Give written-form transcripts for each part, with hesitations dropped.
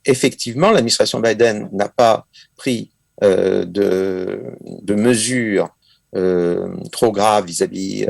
effectivement, l'administration Biden n'a pas pris de mesures trop graves vis-à-vis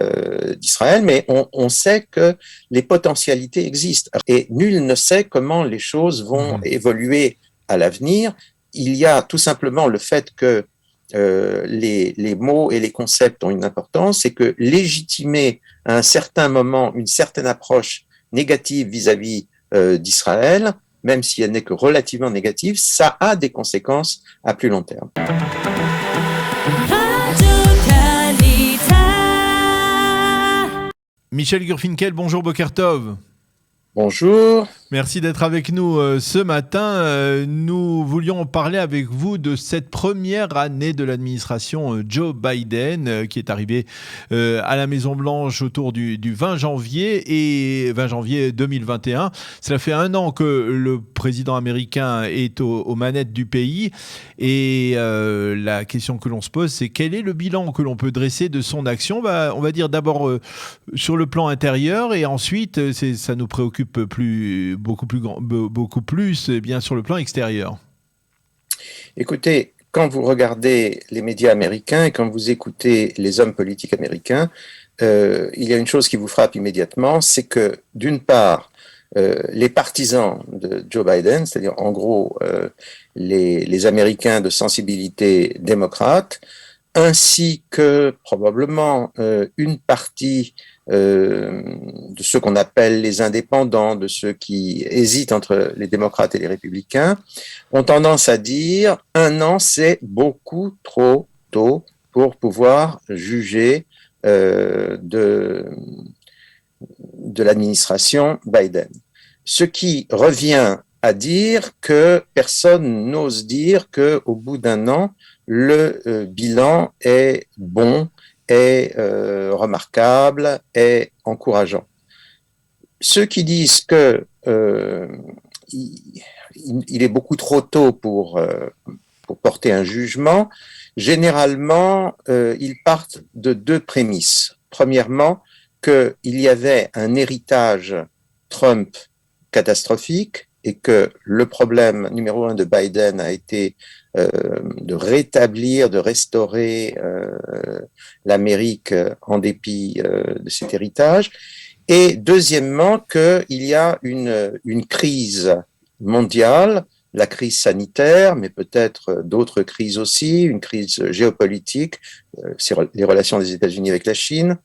d'Israël, mais on sait que les potentialités existent et nul ne sait comment les choses vont évoluer à l'avenir. Il y a tout simplement le fait que les mots et les concepts ont une importance, et que légitimer à un certain moment une certaine approche négative vis-à-vis d'Israël, même si elle n'est que relativement négative, ça a des conséquences à plus long terme. Michel Gurfinkel, bonjour Boker Tov. Bonjour. Merci d'être avec nous ce matin. Nous voulions parler avec vous de cette première année de l'administration Joe Biden qui est arrivée à la Maison-Blanche autour du 20 janvier 2021. Cela fait 1 an que le président américain est aux manettes du pays et la question que l'on se pose, c'est quel est le bilan que l'on peut dresser de son action. On va dire d'abord sur le plan intérieur et ensuite ça nous préoccupe beaucoup plus bien sur le plan extérieur. Écoutez, quand vous regardez les médias américains et quand vous écoutez les hommes politiques américains, il y a une chose qui vous frappe immédiatement, c'est que d'une part, les partisans de Joe Biden, c'est-à-dire en gros les Américains de sensibilité démocrate, ainsi que probablement une partie de ceux qu'on appelle les indépendants, de ceux qui hésitent entre les démocrates et les républicains, ont tendance à dire 1 an, c'est beaucoup trop tôt pour pouvoir juger de l'administration Biden. Ce qui revient à dire que personne n'ose dire qu'au bout d'1 an, le bilan est bon, est remarquable, est encourageant. Ceux qui disent que il est beaucoup trop tôt pour porter un jugement, généralement, ils partent de 2 prémices. Premièrement, qu'il y avait un héritage Trump catastrophique et que le problème numéro 1 de Biden a été de rétablir, de restaurer l'Amérique en dépit de cet héritage. Et deuxièmement, qu'il y a une crise mondiale, la crise sanitaire, mais peut-être d'autres crises aussi, une crise géopolitique, sur les relations des États-Unis avec la Chine,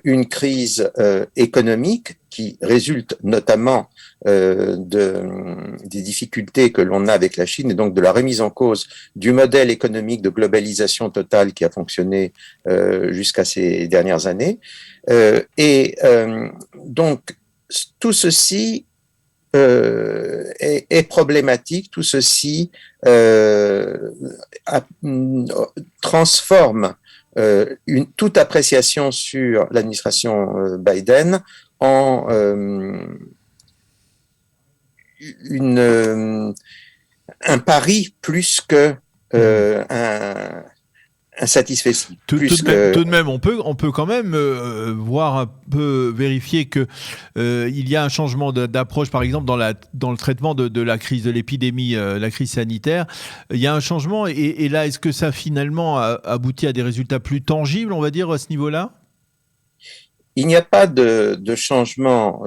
une crise économique qui résulte notamment des difficultés que l'on a avec la Chine et donc de la remise en cause du modèle économique de globalisation totale qui a fonctionné jusqu'à ces dernières années. Donc, tout ceci est problématique, tout ceci transforme toute appréciation sur l'administration Biden en un pari plus que un satisfecit. Tout de même, on peut quand même voir un peu, vérifier que il y a un changement d'approche, par exemple dans le traitement de la crise de l'épidémie, la crise sanitaire. Il y a un changement et là, est-ce que ça finalement aboutit à des résultats plus tangibles, on va dire, à ce niveau-là ? Il n'y a pas de changement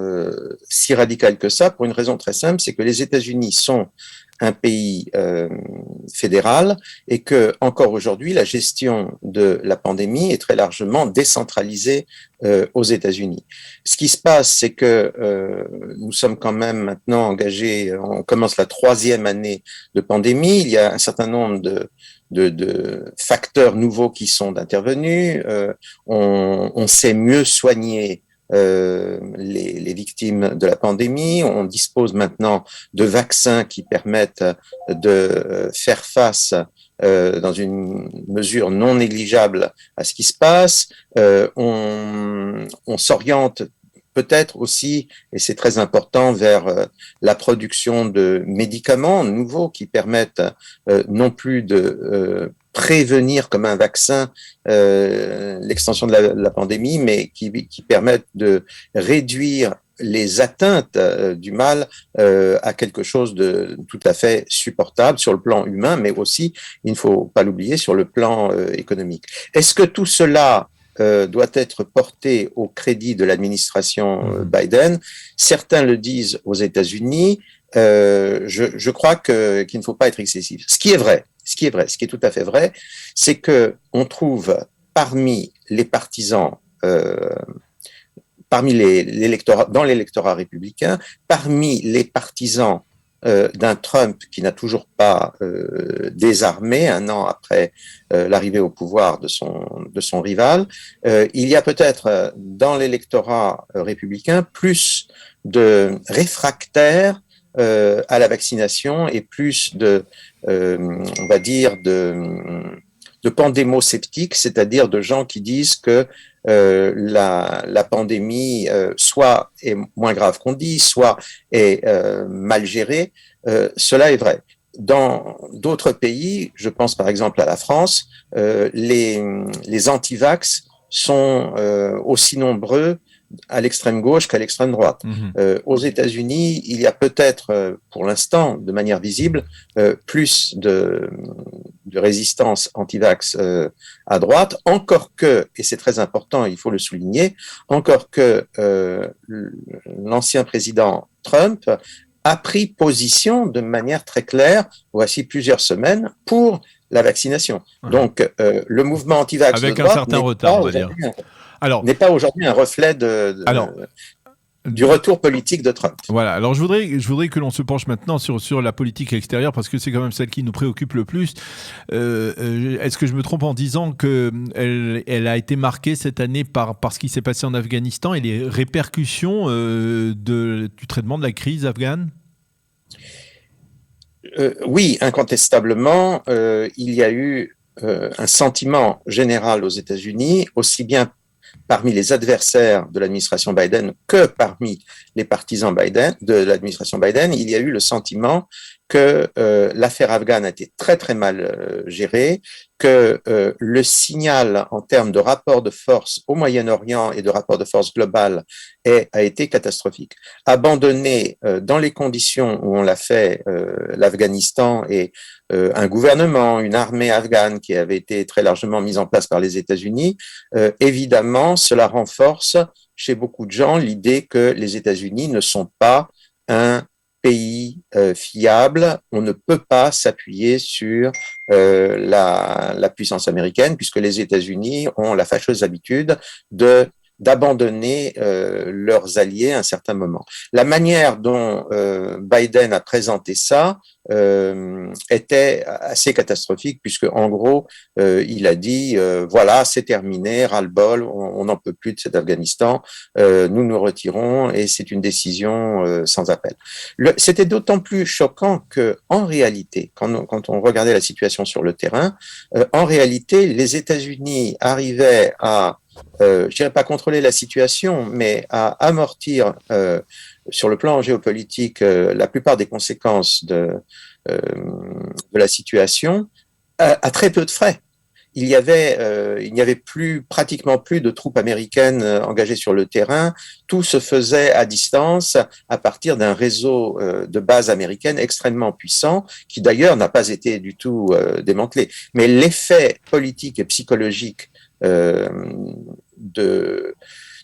si radical que ça, pour une raison très simple, c'est que les États-Unis sont un pays fédéral et que encore aujourd'hui la gestion de la pandémie est très largement décentralisée aux États-Unis. Ce qui se passe, c'est que nous sommes quand même maintenant engagés, on commence la 3e année de pandémie, il y a un certain nombre de facteurs nouveaux qui sont intervenus, on sait mieux soigner les victimes de la pandémie. On dispose maintenant de vaccins qui permettent de faire face dans une mesure non négligeable à ce qui se passe. On s'oriente peut-être aussi, et c'est très important, vers la production de médicaments nouveaux qui permettent non plus de prévenir comme un vaccin l'extension de la pandémie, mais qui permettent de réduire les atteintes du mal à quelque chose de tout à fait supportable sur le plan humain, mais aussi, il ne faut pas l'oublier, sur le plan économique. Est-ce que tout cela doit être porté au crédit de l'administration Biden? Certains le disent aux États-Unis. Je crois qu'il ne faut pas être excessif. Ce qui est vrai, ce qui est tout à fait vrai, c'est que on trouve parmi les partisans parmi l'électorat, dans l'électorat républicain, parmi les partisans d'un Trump qui n'a toujours pas désarmé un an après l'arrivée au pouvoir de son rival, il y a peut-être dans l'électorat républicain plus de réfractaires à la vaccination et plus on va dire, de pandémosceptiques, c'est-à-dire de gens qui disent que la pandémie soit est moins grave qu'on dit, soit est mal gérée. Cela est vrai. Dans d'autres pays, je pense par exemple à la France, les anti-vax sont aussi nombreux à l'extrême gauche qu'à l'extrême droite. Aux États-Unis, il y a peut-être, pour l'instant, de manière visible, plus de résistance anti-vax à droite, encore que, et c'est très important, il faut le souligner, encore que l'ancien président Trump a pris position de manière très claire, voici plusieurs semaines, pour la vaccination. Donc, le mouvement anti-vax de droite avec un certain retard, on va dire. N'est pas aujourd'hui un reflet du retour politique de Trump. Voilà. Alors, je voudrais que l'on se penche maintenant sur la politique extérieure parce que c'est quand même celle qui nous préoccupe le plus. Est-ce que je me trompe en disant qu'elle a été marquée cette année par ce qui s'est passé en Afghanistan et les répercussions du traitement de la crise afghane? Oui, incontestablement, il y a eu un sentiment général aux États-Unis, aussi bien parmi les adversaires de l'administration Biden que parmi les partisans de l'administration Biden, il y a eu le sentiment que l'affaire afghane a été très très mal gérée, que le signal en termes de rapport de force au Moyen-Orient et de rapport de force global a été catastrophique. Abandonner dans les conditions où on l'a fait l'Afghanistan et un gouvernement, une armée afghane qui avait été très largement mise en place par les États-Unis, évidemment, cela renforce chez beaucoup de gens l'idée que les États-Unis ne sont pas un pays fiable. On ne peut pas s'appuyer sur la puissance américaine puisque les États-Unis ont la fâcheuse habitude d'abandonner leurs alliés à un certain moment. La manière dont Biden a présenté ça était assez catastrophique puisque en gros il a dit voilà, c'est terminé, ras-le-bol, on n'en peut plus de cet Afghanistan, nous nous retirons et c'est une décision sans appel. C'était d'autant plus choquant que en réalité, quand on regardait la situation sur le terrain, en réalité les États-Unis arrivaient à je dirais pas contrôler la situation, mais à amortir sur le plan géopolitique la plupart des conséquences de la situation à très peu de frais. Il n'y avait pratiquement plus de troupes américaines engagées sur le terrain. Tout se faisait à distance à partir d'un réseau de bases américaines extrêmement puissant, qui d'ailleurs n'a pas été du tout démantelé. Mais l'effet politique et psychologique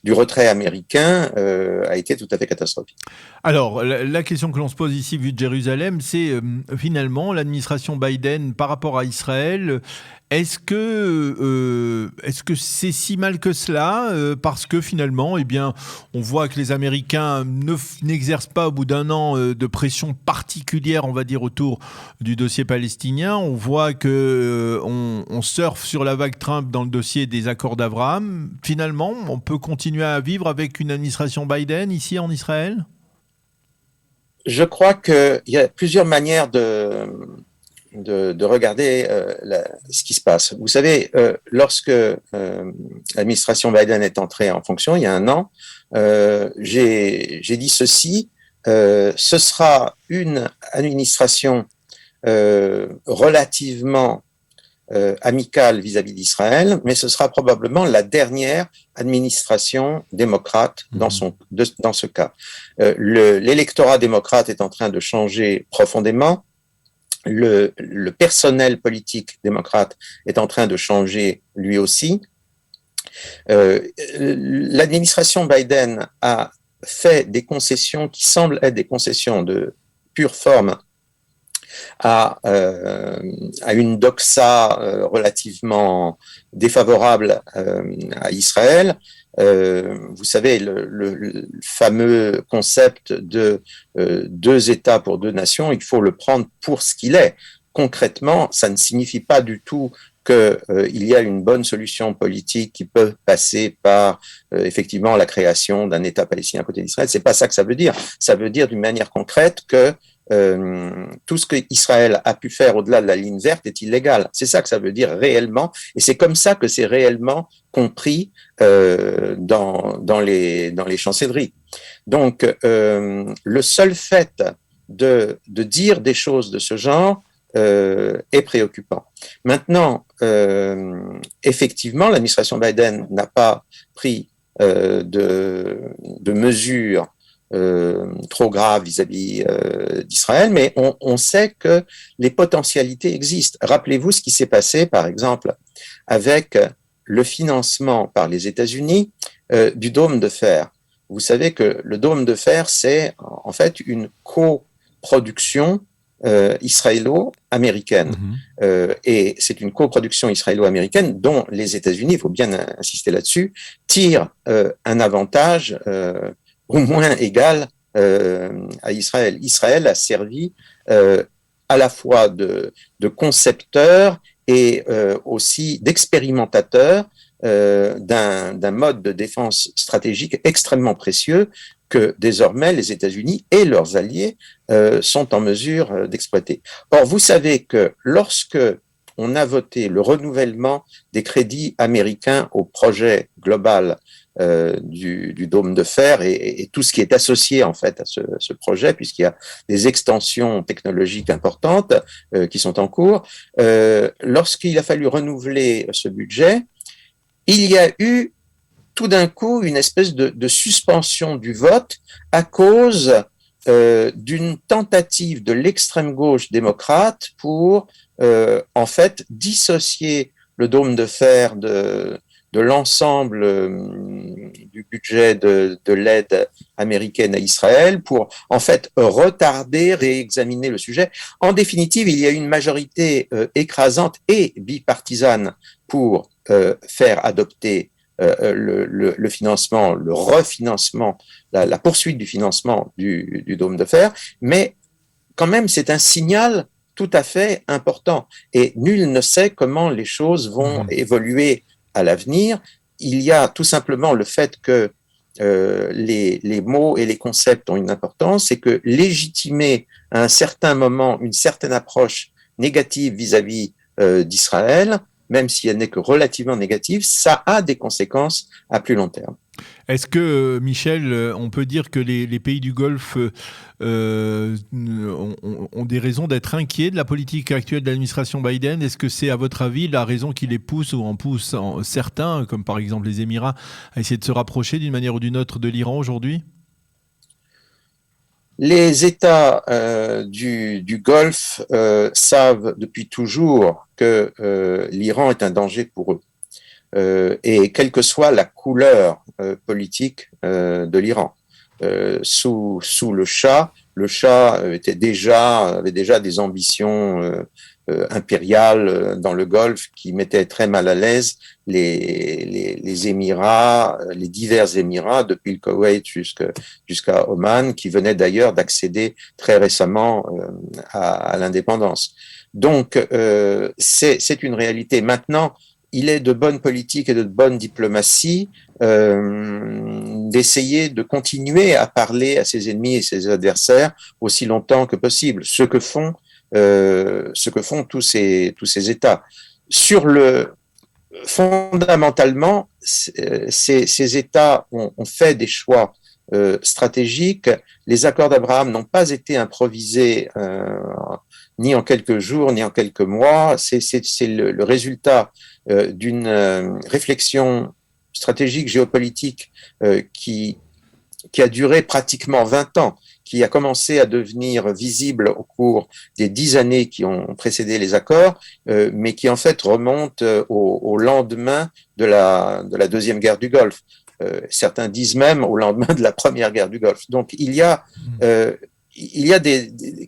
du retrait américain a été tout à fait catastrophique. Alors, la question que l'on se pose ici, vu de Jérusalem, c'est finalement l'administration Biden par rapport à Israël. Est-ce que c'est si mal que cela parce que finalement, eh bien, on voit que les Américains n'exercent pas au bout d'un an de pression particulière, on va dire, autour du dossier palestinien. On voit que on surfe sur la vague Trump dans le dossier des accords d'Abraham. Finalement, on peut continuer à vivre avec une administration Biden ici en Israël? Je crois qu'il y a plusieurs manières de regarder ce qui se passe. Vous savez, lorsque l'administration Biden est entrée en fonction, il y a un an, j'ai dit ceci, ce sera une administration relativement amicale vis-à-vis d'Israël, mais ce sera probablement la dernière administration démocrate dans ce cas. L'électorat démocrate est en train de changer profondément. Le personnel politique démocrate est en train de changer lui aussi. L'administration Biden a fait des concessions qui semblent être des concessions de pure forme à une doxa relativement défavorable à Israël. Vous savez, le fameux concept de deux États pour deux nations, il faut le prendre pour ce qu'il est. Concrètement, ça ne signifie pas du tout qu'il y a une bonne solution politique qui peut passer par effectivement la création d'un État palestinien à côté d'Israël. C'est pas ça que ça veut dire. Ça veut dire d'une manière concrète que tout ce qu'Israël a pu faire au-delà de la ligne verte est illégal. C'est ça que ça veut dire réellement, et c'est comme ça que c'est réellement compris dans les chancelleries. Donc, le seul fait de dire des choses de ce genre est préoccupant. Maintenant, effectivement, l'administration Biden n'a pas pris de mesures trop grave vis-à-vis d'Israël, mais on sait que les potentialités existent. Rappelez-vous ce qui s'est passé, par exemple, avec le financement par les États-Unis du dôme de fer. Vous savez que le dôme de fer, c'est en fait une coproduction israélo-américaine. Et c'est une coproduction israélo-américaine dont les États-Unis, il faut bien insister là-dessus, tirent un avantage au moins égal à Israël. Israël a servi à la fois de concepteur et aussi d'expérimentateur d'un mode de défense stratégique extrêmement précieux que désormais les États-Unis et leurs alliés sont en mesure d'exploiter. Or, vous savez que lorsque on a voté le renouvellement des crédits américains au projet global du dôme de fer et tout ce qui est associé en fait à ce projet, puisqu'il y a des extensions technologiques importantes qui sont en cours. Lorsqu'il a fallu renouveler ce budget, il y a eu tout d'un coup une espèce de suspension du vote à cause d'une tentative de l'extrême gauche démocrate pour en fait dissocier le dôme de fer de l'ensemble du budget de l'aide américaine à Israël pour en fait retarder, réexaminer le sujet. En définitive, il y a une majorité écrasante et bipartisane pour faire adopter le financement, le refinancement, la poursuite du financement du dôme de fer, mais quand même c'est un signal tout à fait important et nul ne sait comment les choses vont évoluer à l'avenir. Il y a tout simplement le fait que les mots et les concepts ont une importance et que légitimer à un certain moment une certaine approche négative vis-à-vis d'Israël, même si elle n'est que relativement négative, ça a des conséquences à plus long terme. Est-ce que, Michel, on peut dire que les pays du Golfe ont des raisons d'être inquiets de la politique actuelle de l'administration Biden? Est-ce que c'est, à votre avis, la raison qui les pousse ou en pousse certains, comme par exemple les Émirats, à essayer de se rapprocher d'une manière ou d'une autre de l'Iran aujourd'hui? Les États du Golfe savent depuis toujours que l'Iran est un danger pour eux. Et quelle que soit la couleur politique de l'Iran. Sous le Shah avait déjà des ambitions impériales dans le Golfe qui mettaient très mal à l'aise les Émirats, les divers Émirats, depuis le Koweït jusqu'à Oman, qui venaient d'ailleurs d'accéder très récemment à l'indépendance. Donc, c'est une réalité. Maintenant, il est de bonne politique et de bonne diplomatie d'essayer de continuer à parler à ses ennemis et ses adversaires aussi longtemps que possible, ce que font tous ces États. Fondamentalement, ces États ont fait des choix stratégique. Les accords d'Abraham n'ont pas été improvisés ni en quelques jours, ni en quelques mois. C'est le résultat d'une réflexion stratégique, géopolitique qui a duré pratiquement 20 ans, qui a commencé à devenir visible au cours des 10 années qui ont précédé les accords, mais qui en fait remonte au lendemain de la Deuxième Guerre du Golfe. Certains disent même au lendemain de la Première Guerre du Golfe. Donc il y a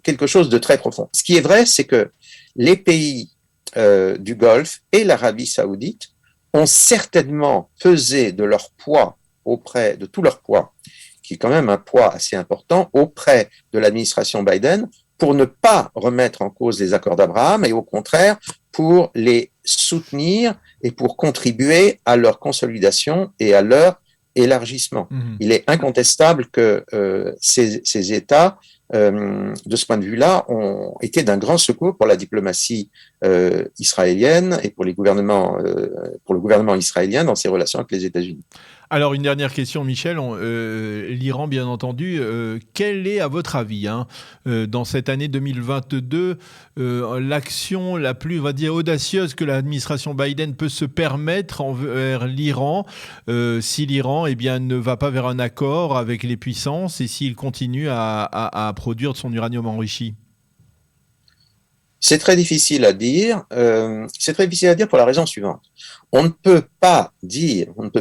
quelque chose de très profond. Ce qui est vrai, c'est que les pays du Golfe et l'Arabie saoudite ont certainement pesé de leur poids de tout leur poids, qui est quand même un poids assez important, auprès de l'administration Biden, pour ne pas remettre en cause les accords d'Abraham et au contraire pour les soutenir et pour contribuer à leur consolidation et à leur élargissement. Il est incontestable que ces États, de ce point de vue-là, ont été d'un grand secours pour la diplomatie israélienne et pour le gouvernement israélien dans ses relations avec les États-Unis. Alors, une dernière question, Michel. L'Iran, bien entendu, quelle est, à votre avis, dans cette année 2022, l'action la plus, on va dire, audacieuse que l'administration Biden peut se permettre envers l'Iran, si l'Iran ne va pas vers un accord avec les puissances et s'il continue à produire de son uranium enrichi? C'est très difficile à dire. C'est très difficile à dire pour la raison suivante. On ne peut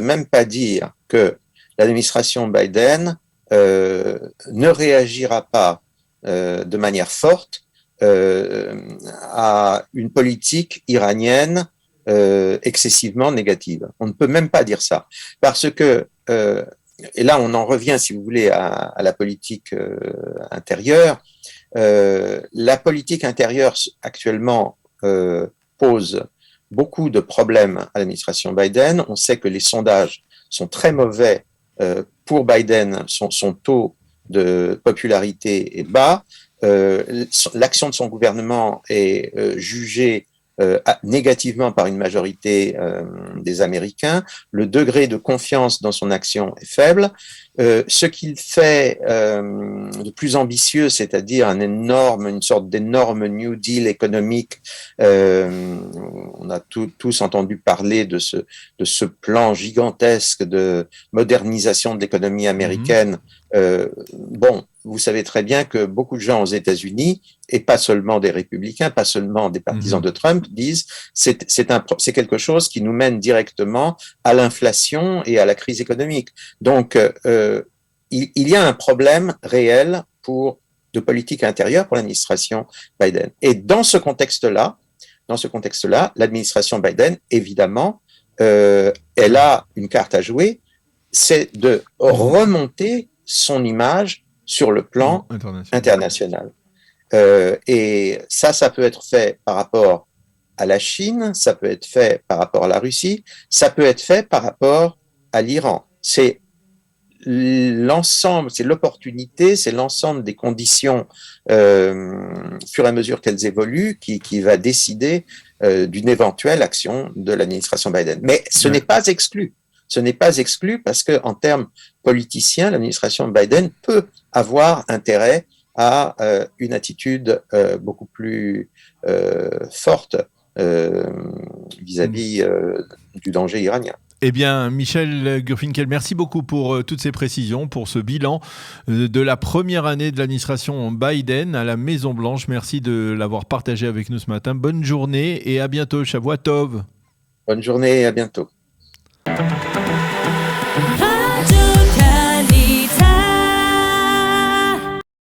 même pas dire que l'administration Biden ne réagira pas de manière forte à une politique iranienne excessivement négative. On ne peut même pas dire ça. Parce que, et là on en revient, si vous voulez, à la politique intérieure. La politique intérieure actuellement pose beaucoup de problèmes à l'administration Biden. On sait que les sondages sont très mauvais pour Biden. Son taux de popularité est bas. L'action de son gouvernement est jugée négativement par une majorité des Américains. Le degré de confiance dans son action est faible. Ce qu'il fait de plus ambitieux, c'est-à-dire une sorte d'énorme New Deal économique, on a tous entendu parler de ce plan gigantesque de modernisation de l'économie américaine. Bon, vous savez très bien que beaucoup de gens aux États-Unis, et pas seulement des républicains, pas seulement des partisans de Trump, disent c'est quelque chose qui nous mène directement à l'inflation et à la crise économique. Donc, il y a un problème réel de politique intérieure pour l'administration Biden. Et dans ce contexte-là, l'administration Biden, évidemment, elle a une carte à jouer, c'est de remonter son image sur le plan international. Et ça peut être fait par rapport à la Chine, ça peut être fait par rapport à la Russie, ça peut être fait par rapport à l'Iran. C'est l'ensemble, c'est l'opportunité, c'est l'ensemble des conditions, fur et à mesure qu'elles évoluent, qui va décider d'une éventuelle action de l'administration Biden. Mais ce n'est pas exclu. Ce n'est pas exclu parce que, en termes politiciens, l'administration Biden peut avoir intérêt à une attitude beaucoup plus forte vis-à-vis du danger iranien. Eh bien, Michel Gurfinkel, merci beaucoup pour toutes ces précisions, pour ce bilan de la première année de l'administration Biden à la Maison-Blanche. Merci de l'avoir partagé avec nous ce matin. Bonne journée et à bientôt. Shavua Tov. Bonne journée et à bientôt.